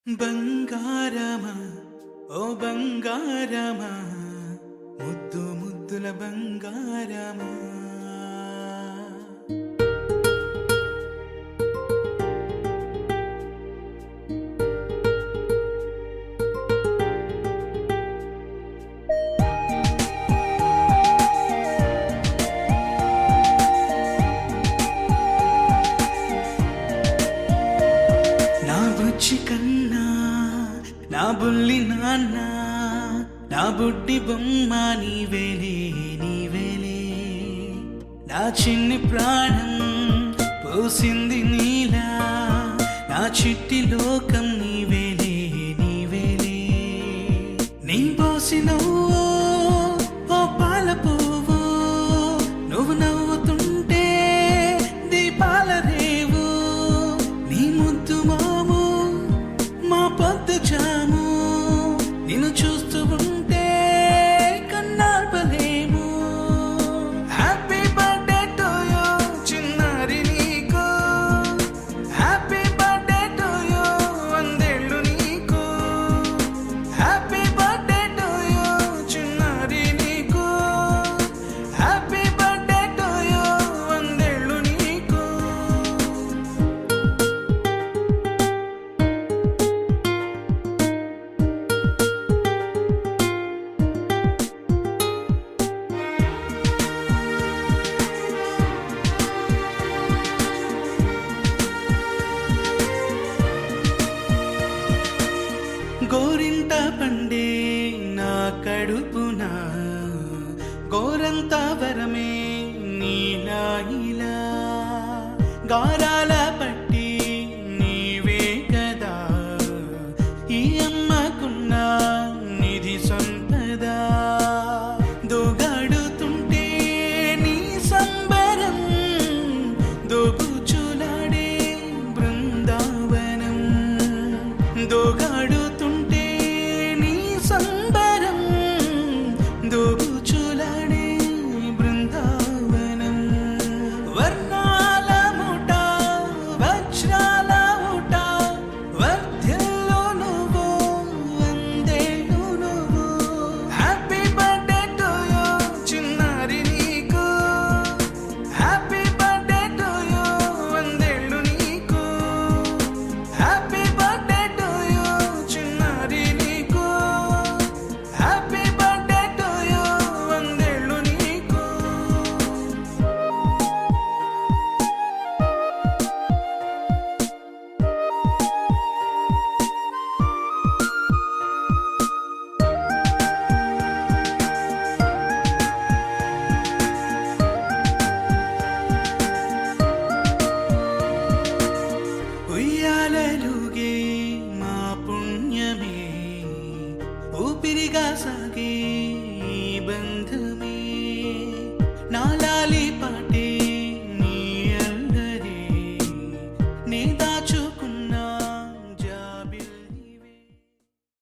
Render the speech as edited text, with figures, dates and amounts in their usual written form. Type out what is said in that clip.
బంగారమా ఓ బంగారమా ముద్దు ముద్దుల బంగారమా నా బుచ్చి కన్నా నా బుల్లి నాన్న నా బుడ్డి బొమ్మ నీవేలే నీవేలే నా చిన్ని ప్రాణం పోసింది నీలా నా చిట్టి లోకం నీవేలే నీవేలే నీ పోసినవో ఓ పాల పువ్వు నువ్వు నవ్వుతుంటే దీపాల రేవు నీ ముద్దు మాము మా పొద్దు జాము నిన్ను చూస్తూ ఉంటే కన్నార్పలేము హ్యాపీ బర్త్డే టు యూ చిన్నారి నీకు హ్యాపీ బర్త్డే టు యూ వందేళ్ళు నీకు హ్యాపీ బర్త్డే టు యూ చిన్నారి నీకు హ్యాపీ బర్త్డే టు యూ వందేళ్ళు నీకు గోరింట పండే నా కడుపున గోరంత వరమే నీలా ఇలా గారాల పట్టి నీవే కదా ఈ అమ్మకున్న నిధి సంపద దోగాడుతుంటే నీ సంబరం దోబుచులాడే బృందావనం దోగాడుతుంటే నీ సంబరం దోబుచులాడే బృందావనం వర్ణాల ముఠ వజ్రాల ముఠ వర్ధిల్లు నువ్వు వందేళ్ళు నువ్వు హ్యాపీ బర్త్డే టు యూ చిన్నారి నీకు హ్యాపీ బర్త్డే టు యూ వందేళ్ళు నీకు హ్యాపీ బర్త్డే టు యూ చిన్నారి నీకు హ్యాపీ బర్త్డే టు యూ వందేళ్ళు నీకు ఉయ్యాలలుగే మా పుణ్యమే ఊపిరిగా సాగే ఈ బంధం